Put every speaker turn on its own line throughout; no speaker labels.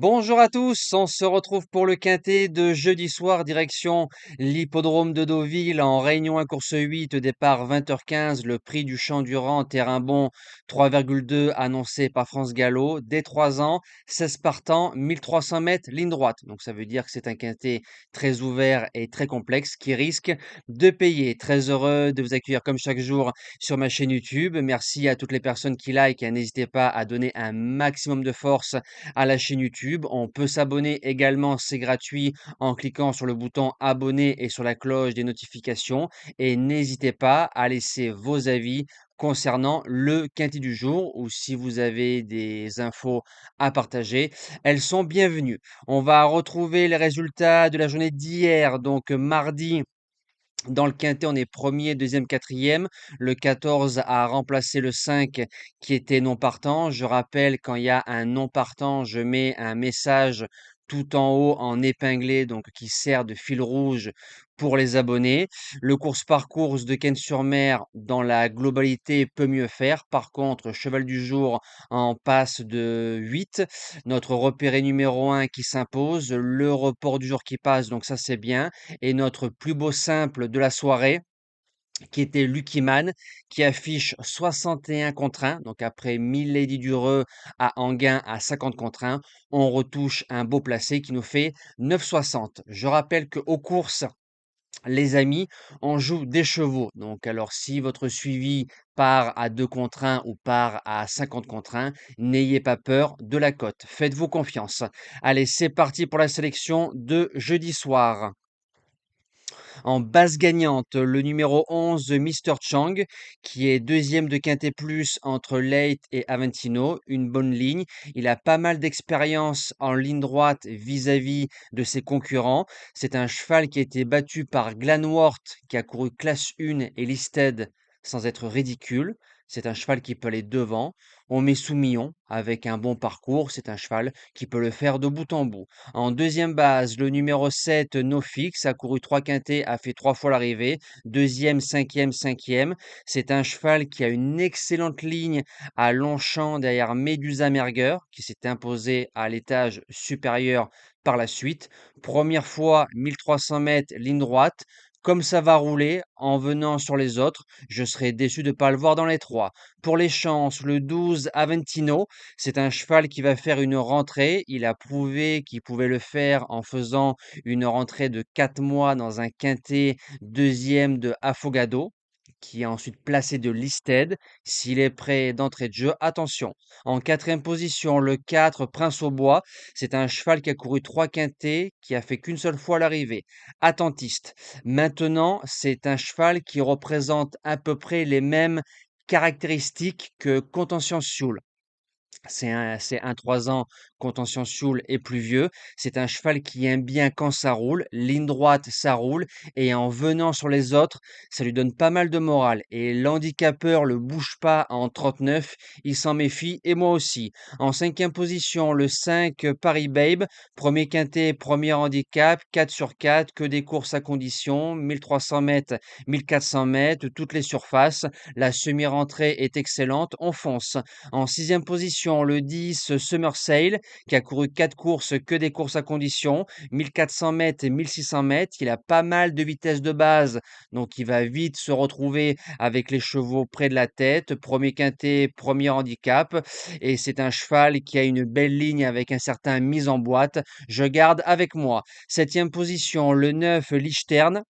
Bonjour à tous, on se retrouve pour le quintet de jeudi soir, direction l'hippodrome de Deauville en Réunion 1 course 8, départ 20h15, le prix du Champ Durand, terrain bon 3,2 annoncé par France Gallo, dès 3 ans, 16 partants, 1300 mètres, ligne droite. Donc ça veut dire que c'est un quintet très ouvert et très complexe qui risque de payer. Très heureux de vous accueillir comme chaque jour sur ma chaîne YouTube. Merci à toutes les personnes qui like et n'hésitez pas à donner un maximum de force à la chaîne YouTube. On peut s'abonner également, c'est gratuit, en cliquant sur le bouton abonner et sur la cloche des notifications. Et n'hésitez pas à laisser vos avis concernant le quintet du jour ou si vous avez des infos à partager, elles sont bienvenues. On va retrouver les résultats de la journée d'hier, donc mardi. Dans le quintet, on est premier, deuxième, quatrième. Le 14 a remplacé le 5 qui était non partant. Je rappelle, quand il y a un non partant, je mets un message tout en haut en épinglé, donc qui sert de fil rouge pour les abonnés. Le course-par-course de Cannes-sur-Mer, dans la globalité, peut mieux faire. Par contre, cheval du jour en passe de 8. Notre repéré numéro 1 qui s'impose. Le report du jour qui passe, donc ça c'est bien. Et notre plus beau simple de la soirée, qui était Lucky Man, qui affiche 61 contre 1. Donc après Milady Dureux à Anguin à 50 contre 1, on retouche un beau placé qui nous fait 9,60. Je rappelle qu'aux courses, les amis, on joue des chevaux. Donc alors si votre suivi part à 2 contre 1 ou part à 50 contre 1, n'ayez pas peur de la cote. Faites-vous confiance. Allez, c'est parti pour la sélection de jeudi soir. En base gagnante, le numéro 11, Mister Chang, qui est deuxième de Quintet Plus entre Late et Aventino. Une bonne ligne. Il a pas mal d'expérience en ligne droite vis-à-vis de ses concurrents. C'est un cheval qui a été battu par Glanworth, qui a couru classe 1 et listed sans être ridicule. C'est un cheval qui peut aller devant. On met Soumillon avec un bon parcours. C'est un cheval qui peut le faire de bout en bout. En deuxième base, le numéro 7, No Fix, a couru 3 quintets, a fait 3 fois l'arrivée. Deuxième, cinquième, cinquième. C'est un cheval qui a une excellente ligne à Longchamp derrière Medusa Merger, qui s'est imposé à l'étage supérieur par la suite. Première fois, 1300 mètres, ligne droite. Comme ça va rouler en venant sur les autres, je serais déçu de ne pas le voir dans les trois. Pour les chances, le 12, Aventino, c'est un cheval qui va faire une rentrée. Il a prouvé qu'il pouvait le faire en faisant une rentrée de 4 mois dans un quintet deuxième de Afogado, qui a ensuite placé de Listed. S'il est prêt d'entrée de jeu, attention. En quatrième position, le 4, Prince au Bois. C'est un cheval qui a couru 3 quintets, qui a fait qu'une seule fois l'arrivée. Attentiste. Maintenant, c'est un cheval qui représente à peu près les mêmes caractéristiques que Contentious. C'est un 3 ans, Contention Sioule est plus vieux. C'est un cheval qui aime bien quand ça roule. Ligne droite, ça roule. Et en venant sur les autres, ça lui donne pas mal de morale. Et l'handicapeur le bouge pas en 39. Il s'en méfie et moi aussi. En cinquième position, le 5 Paris Babe. Premier quintet, premier handicap. 4 sur 4. Que des courses à condition. 1300 mètres, 1400 mètres. Toutes les surfaces. La semi-rentrée est excellente. On fonce. En sixième position, le 10, Summer Sale, qui a couru 4 courses, que des courses à condition, 1400 mètres et 1600 mètres. Il a pas mal de vitesse de base, donc il va vite se retrouver avec les chevaux près de la tête. Premier quintet, premier handicap. Et c'est un cheval qui a une belle ligne avec un certain mise en boîte. Je garde avec moi. Septième position, le 9, Lichtern,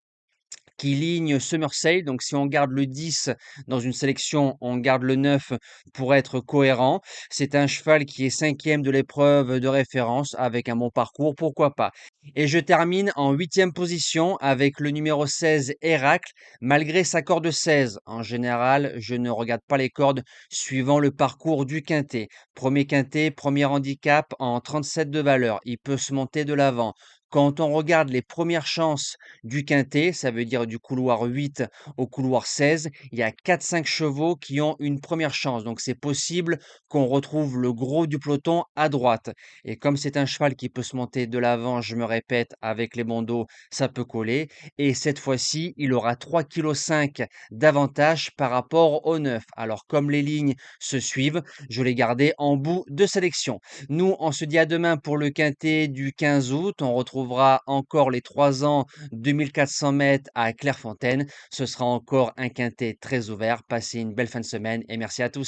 qui ligne Summersale. Donc, si on garde le 10 dans une sélection, on garde le 9 pour être cohérent. C'est un cheval qui est cinquième de l'épreuve de référence avec un bon parcours, pourquoi pas. Et je termine en huitième position avec le numéro 16, Héracle, malgré sa corde 16. En général, je ne regarde pas les cordes suivant le parcours du quintet. Premier quintet, premier handicap en 37 de valeur. Il peut se monter de l'avant. Quand on regarde les premières chances du quintet, ça veut dire du couloir 8 au couloir 16, il y a 4-5 chevaux qui ont une première chance. Donc c'est possible qu'on retrouve le gros du peloton à droite. Et comme c'est un cheval qui peut se monter de l'avant, je me répète, avec les bandeaux, ça peut coller. Et cette fois-ci, il aura 3,5 kg d'avantage par rapport au 9. Alors comme les lignes se suivent, je l'ai gardé en bout de sélection. Nous, on se dit à demain pour le quintet du 15 août. On retrouvera encore les 3 ans 2400 mètres à Clairefontaine. Ce sera encore un quintet très ouvert. Passez une belle fin de semaine et merci à tous.